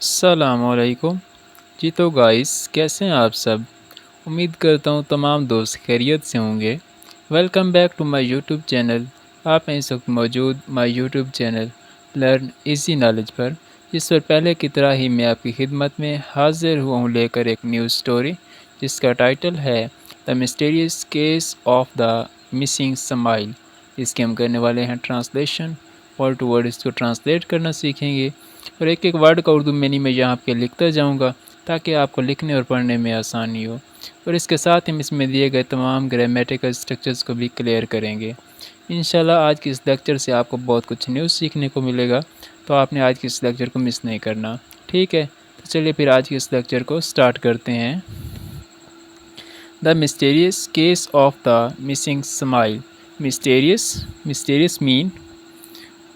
السلام علیکم جی تو گائس کیسے ہیں آپ سب؟ امید کرتا ہوں تمام دوست خیریت سے ہوں گے۔ Welcome back to my YouTube channel. آپ ہیں اس وقت موجود my YouTube channel learn easy knowledge پر، جس پر پہلے کی طرح ہی میں آپ کی خدمت میں حاضر ہوا ہوں لے کر ایک نیوز سٹوری جس کا ٹائٹل ہے the mysterious case of the missing smile. اس کے ہم کرنے والے ہیں ٹرانسلیشن، ورڈ ٹو ورڈ اس کو ٹرانسلیٹ کرنا سیکھیں گے، اور ایک ایک ورڈ کا اردو مینی میں یہاں پہ لکھتا جاؤں گا تاکہ آپ کو لکھنے اور پڑھنے میں آسانی ہو، اور اس کے ساتھ ہم اس میں دیے گئے تمام گرامیٹیکل سٹرکچرز کو بھی کلیئر کریں گے۔ انشاءاللہ آج کی اس لیکچر سے آپ کو بہت کچھ نیوز سیکھنے کو ملے گا، تو آپ نے آج کی اس لیکچر کو مس نہیں کرنا، ٹھیک ہے؟ تو چلیے پھر آج کی اس لیکچر کو سٹارٹ کرتے ہیں۔ The mysterious case of the missing smile. Mysterious مین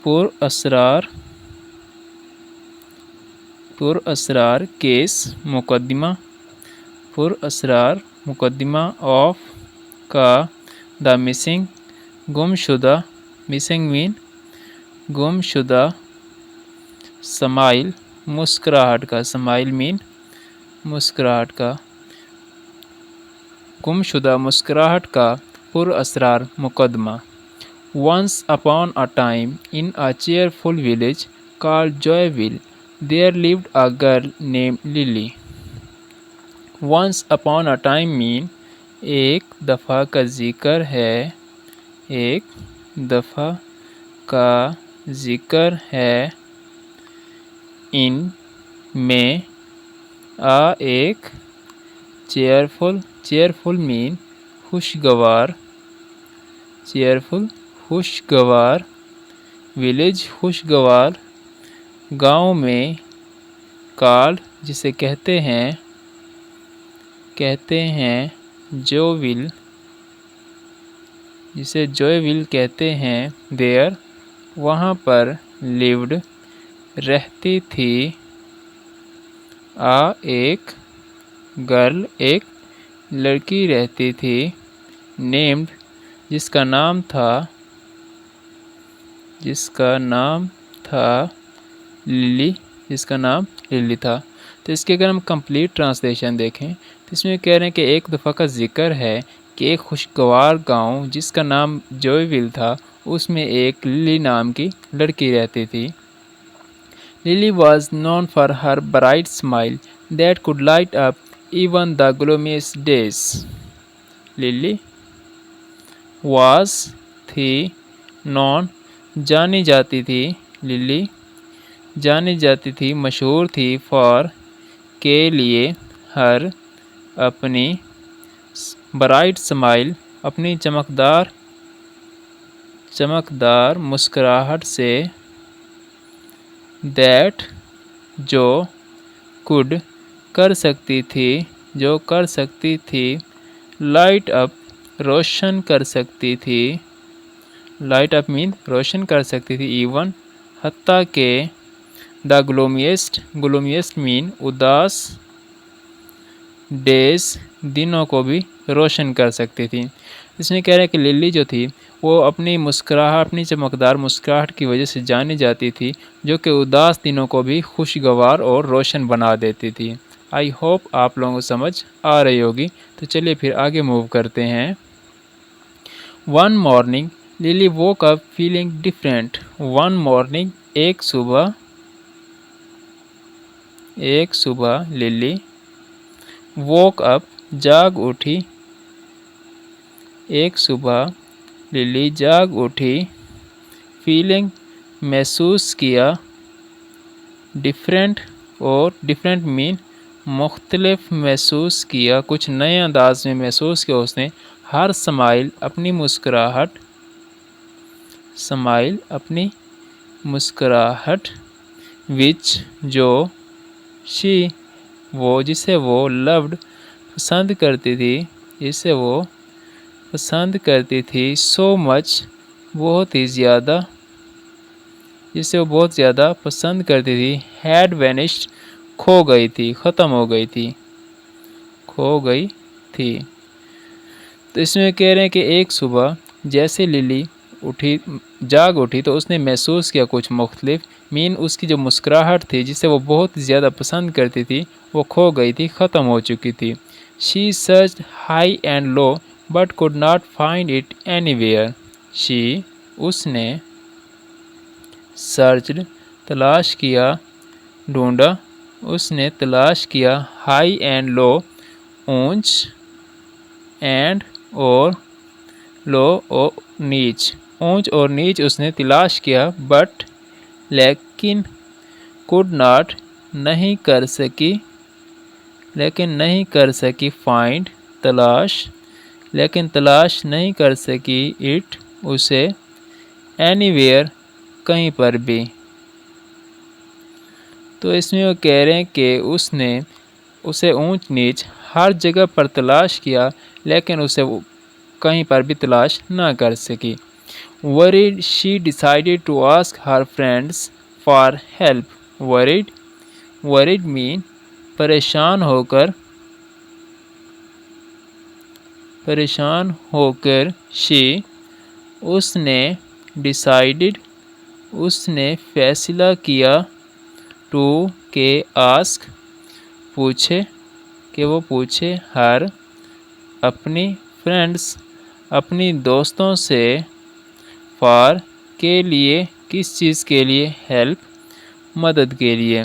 پر اسرار کیس مقدمہ آف کا دا مسنگ گم شدہ سمائل مسکراہٹ کا گم شدہ مسکراہٹ کا پر اسرار مقدمہ۔ Once upon a time in a cheerful village called Joyville there lived a girl named Lily. Once upon a time mean ایک دفعہ کا ذکر ہے ان میں ایک cheerful mean خوشگوار ولیج خوشگوار گاؤں میں کالڈ جسے کہتے ہیں جویول کہتے ہیں دیر وہاں پر لیوڈ رہتی تھی ایک گرل ایک لڑکی رہتی تھی نیمڈ جس کا نام تھا للی تھا۔ تو اس کے اگر ہم کمپلیٹ ٹرانسلیشن دیکھیں تو اس میں کہہ رہے ہیں کہ ایک دفعہ کا ذکر ہے کہ ایک خوشگوار گاؤں جس کا نام جویول تھا، اس میں ایک للی نام کی لڑکی رہتی تھی۔ Lily was known for her bright smile that could light up even the gloomiest days. Lily was تھی known جانی جاتی تھی مشہور تھی for کے لیے ہر اپنی برائٹ اسمائل اپنی چمکدار مسکراہٹ سے دیٹ جو کر سکتی تھی لائٹ اپ روشن کر سکتی تھی لائٹ اپ مین روشن کر سکتی تھی ایون حتیٰ کہ دا گلومیسٹ مین اداس ڈیز دنوں کو بھی روشن کر سکتی تھی۔ اس میں کہہ رہے ہیں کہ للی جو تھی وہ اپنی چمکدار مسکراہٹ کی وجہ سے جانی جاتی تھی، جو کہ اداس دنوں کو بھی خوشگوار اور روشن بنا دیتی تھی۔ آئی ہوپ آپ لوگوں کو سمجھ آ رہی ہوگی، تو چلیے پھر آگے موو کرتے ہیں۔ One morning Lily woke up feeling different. One morning ایک صبح للی ووک اپ جاگ اٹھی فیلنگ محسوس کیا ڈفرینٹ مین مختلف محسوس کیا، کچھ نئے انداز میں محسوس کیا اس نے، ہر سمائل اپنی مسکراہٹ وچ جو جسے وہ لوڈ پسند کرتی تھی سو مچ بہت ہی زیادہ، جسے وہ بہت زیادہ پسند کرتی تھی ہیڈ وینشڈ ختم ہو گئی تھی۔ تو اس میں کہہ رہے ہیں کہ ایک صبح جیسے للی جاگ اٹھی تو اس نے محسوس کیا کچھ مختلف مین اس کی جو مسکراہٹ تھی جسے وہ بہت زیادہ پسند کرتی تھی وہ کھو گئی تھی، ختم ہو چکی تھی۔ She searched high and low but could not find it anywhere. She اس نے searched تلاش کیا، ڈھونڈا، اس نے تلاش کیا high and low اونچ and اور low اور نیچ، اونچ اور نیچ اس نے تلاش کیا but لیکن could not نہیں کر سکی، لیکن نہیں کر سکی find تلاش، لیکن تلاش نہیں کر سکی it اسے anywhere کہیں پر بھی۔ تو اس میں وہ کہہ رہے ہیں کہ اس نے اسے اونچ نیچ ہر جگہ پر تلاش کیا لیکن اسے وہ کہیں پر بھی تلاش نہ کر سکی۔ Worried she decided to ask her friends for help. Worried mean پریشان ہو کر she اس نے decided اس نے فیصلہ کیا to کہ ask پوچھے، کہ وہ پوچھے her اپنی friends اپنی دوستوں سے for کے لیے، کس چیز کے لیے، help مدد کے لیے۔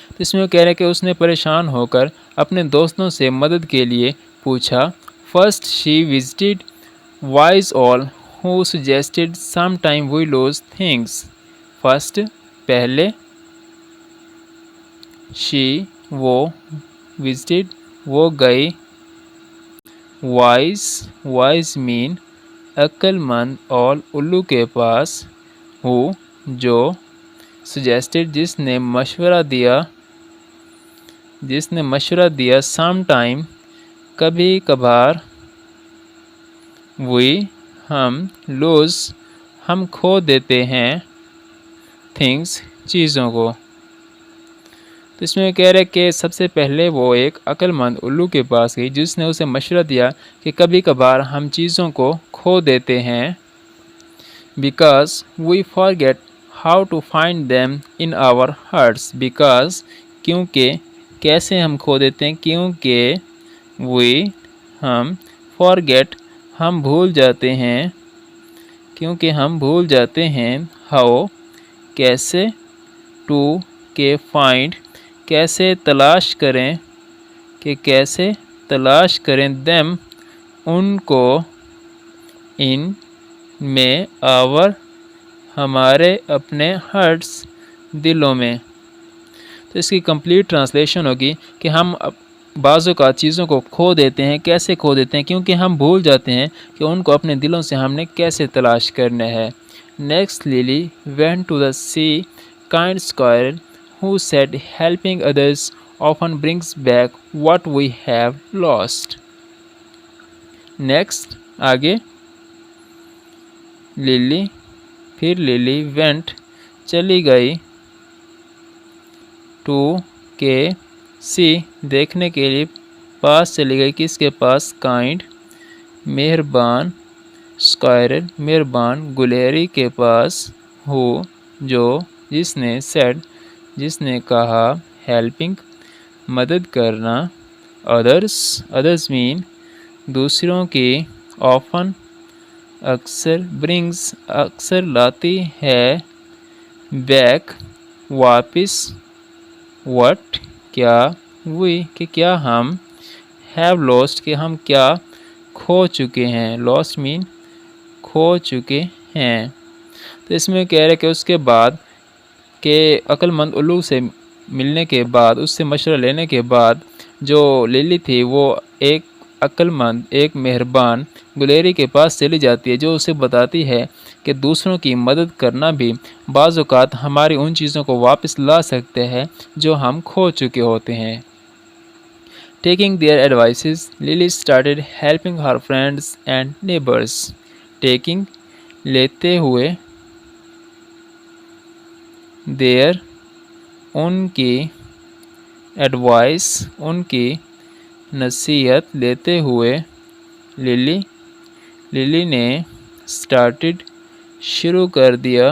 تو اس میں وہ کہہ رہے ہیں کہ اس نے پریشان ہو کر اپنے دوستوں سے مدد کے لیے پوچھا۔ First she visited wise all who suggested sometime we lose things. First پہلے she وہ visited وہ گئی wise mean عقل مند اور الو کے پاس who جو suggested جس نے مشورہ دیا sometime کبھی کبھار we ہم lose ہم کھو دیتے ہیں things چیزوں کو۔ تو اس میں کہہ رہے کہ سب سے پہلے وہ ایک عقل مند الو کے پاس گئی جس نے اسے مشورہ دیا کہ کبھی کبھار ہم چیزوں کو کھو دیتے ہیں because we forget how to find them in our hearts. because کیونکہ کیسے ہم کھو دیتے ہیں، کیونکہ we ہم forget ہم بھول جاتے ہیں، کیونکہ ہم بھول جاتے ہیں how کیسے to کہ find کیسے تلاش کریں، کہ کیسے تلاش کریں them ان کو ان میں our ہمارے اپنے hearts دلوں میں۔ تو اس کی کمپلیٹ ٹرانسلیشن ہوگی کہ ہم بعض اوقات چیزوں کو کھو دیتے ہیں، کیسے کھو دیتے ہیں، کیونکہ ہم بھول جاتے ہیں کہ ان کو اپنے دلوں سے ہم نے کیسے تلاش کرنا ہے۔ Next Lily went to the sea kind squirrel who said helping others often brings back what we have lost. Next آگے للی پھر للی went چلی گئی to کے see دیکھنے کے لیے، پاس چلی گئی، کس کے پاس، kind مہربان squirrel مہربان گلہری کے پاس who جو جس نے said جس نے کہا helping مدد کرنا others mean دوسروں کی often اکثر brings اکثر لاتی ہے back واپس what کیا we کہ کیا ہم have lost کہ ہم کیا کھو چکے ہیں lost mean کھو چکے ہیں۔ تو اس میں کہہ رہے کہ اس کے بعد کہ عقل مند الو سے ملنے کے بعد، اس سے مشورہ لینے کے بعد جو للی تھی وہ ایک عقل مند ایک مہربان گلیری کے پاس چلی جاتی ہے جو اسے بتاتی ہے کہ دوسروں کی مدد کرنا بھی بعض اوقات ہماری ان چیزوں کو واپس لا سکتے ہیں جو ہم کھو چکے ہوتے ہیں۔ Taking their advices, Lily started helping her friends and neighbors. Taking لیتے ہوئے their ان کی ایڈوائس ان کی نصیحت لیتے ہوئے للی نے started شروع کر دیا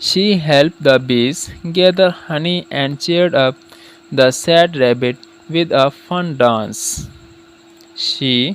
She helped the bees gather honey and cheered up the sad rabbit with a fun dance. She,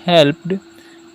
helped,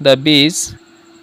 the bees,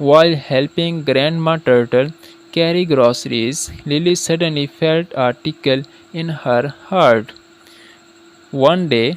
while helping Grandma Turtle carry groceries, Lily suddenly felt a tickle in her heart. One day,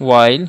while,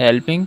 helping,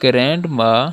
grandma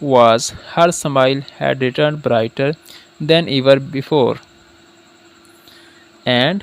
was, her smile had returned brighter than ever before. And,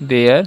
there,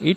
it,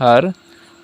her,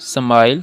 smile,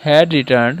had returned,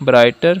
brighter,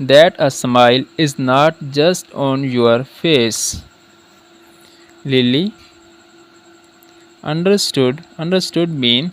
that a smile is not just on your face. Lily understood mean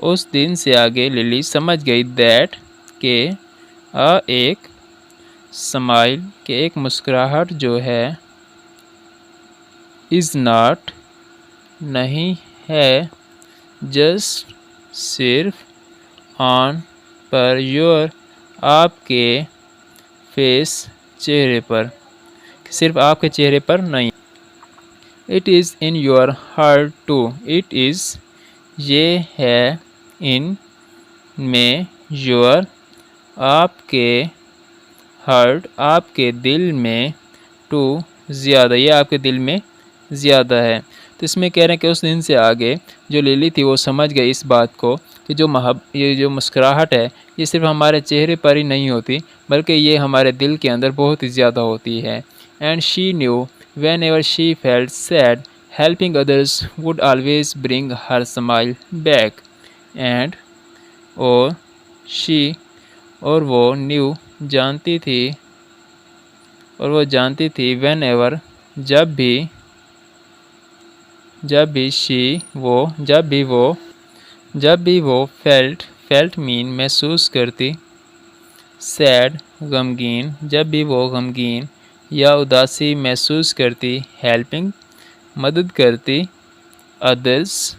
اس دن سے آگے للی سمجھ گئی that کہ ایک smile کہ ایک مسکراہٹ جو ہے از ناٹ نہیں ہے جسٹ صرف آن پر یور آپ کے فیس چہرے پر، صرف آپ کے چہرے پر نہیں. It is in your heart too, it is یہ ہے ان میں یور آپ کے ہارٹ آپ کے دل میں ٹو زیادہ، یہ آپ کے دل میں زیادہ ہے. تو اس میں کہہ رہے ہیں کہ اس دن سے آگے جو للی تھی وہ سمجھ گئی اس بات کو کہ یہ جو مسکراہٹ ہے یہ صرف ہمارے چہرے پر ہی نہیں ہوتی بلکہ یہ ہمارے دل کے اندر بہت ہی زیادہ ہوتی ہے. And she knew whenever she felt sad helping others would always bring her smile back. And اور وہ نیو جانتی تھی وین ایور جب بھی وہ فیلٹ مین محسوس کرتی، سیڈ غمگین جب بھی وہ غمگین یا اداسی محسوس کرتی، ہیلپنگ مدد کرتی، ادرس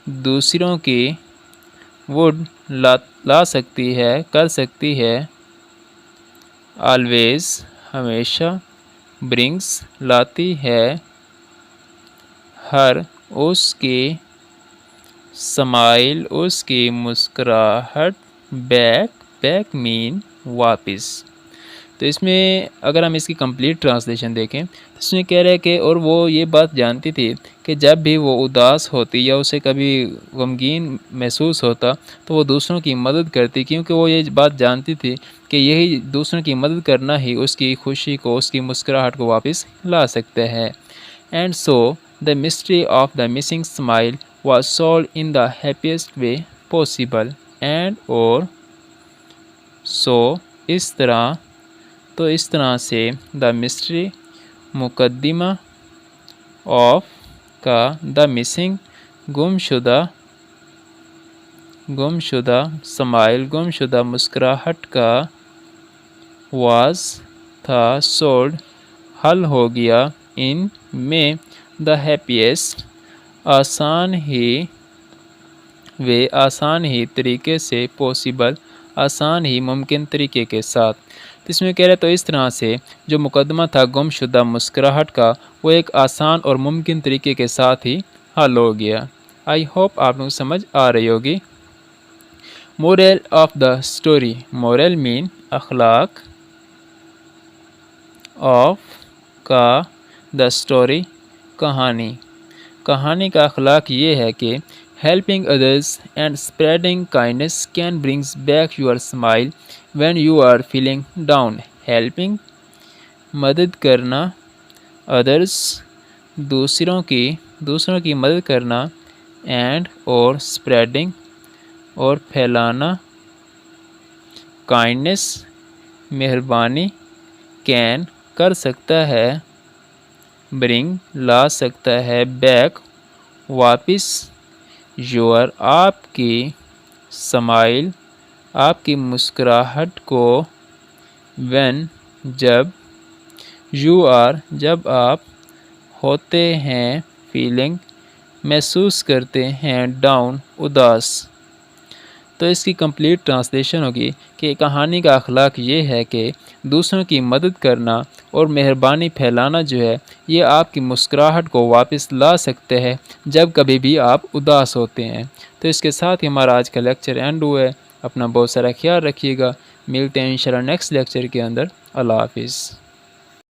دوسروں کی، وڈ کر سکتی ہے، آلویز ہمیشہ، برنگس لاتی ہے، ہر اس کی اسمائل اس کی مسکراہٹ، بیک مین واپس. تو اس میں اگر ہم اس کی کمپلیٹ ٹرانسلیشن دیکھیں تو اس میں کہہ رہے کہ اور وہ یہ بات جانتی تھی کہ جب بھی وہ اداس ہوتی یا اسے کبھی غمگین محسوس ہوتا تو وہ دوسروں کی مدد کرتی، کیونکہ وہ یہ بات جانتی تھی کہ یہی دوسروں کی مدد کرنا ہی اس کی خوشی کو، اس کی مسکراہٹ کو واپس لا سکتے ہیں. And so the mystery of the missing smile was solved in the happiest way possible. And اور so اس طرح سے the mystery مقدمہ of کا the missing گمشدہ smile گمشدہ مسکراہٹ کا was تھا solved حل ہو گیا in میں the happiest آسان ہی طریقے سے possible آسان ہی ممکن طریقے کے ساتھ. اس میں کہہ رہے تو اس طرح سے جو مقدمہ تھا گم شدہ مسکراہٹ کا وہ ایک آسان اور ممکن طریقے کے ساتھ ہی حل ہو گیا. آئی ہوپ آپ لوگ سمجھ آ رہی ہوگی. Moral of the story, moral مین اخلاق، آف کا دا اسٹوری کہانی کا اخلاق یہ ہے کہ helping others and spreading kindness can brings back your smile when you are feeling down. Helping مدد کرنا، ادرس دوسروں کی مدد کرنا، اینڈ اور اسپریڈنگ اور پھیلانا، کائنڈنس مہربانی، کین کر سکتا ہے، برنگ لا سکتا ہے، بیک واپس، یور آپ کی اسمائل آپ کی مسکراہٹ کو، وین جب، یو آر جب آپ ہوتے ہیں، فیلنگ محسوس کرتے ہیں، ڈاؤن اداس. تو اس کی کمپلیٹ ٹرانسلیشن ہوگی کہ کہانی کا اخلاق یہ ہے کہ دوسروں کی مدد کرنا اور مہربانی پھیلانا جو ہے یہ آپ کی مسکراہٹ کو واپس لا سکتے ہیں جب کبھی بھی آپ اداس ہوتے ہیں. تو اس کے ساتھ ہی ہمارا آج کا لیکچر اینڈ ہوا ہے. اپنا بہت سارا خیال رکھیے گا. ملتے ہیں انشاءاللہ نیکسٹ لیکچر کے اندر. اللہ حافظ.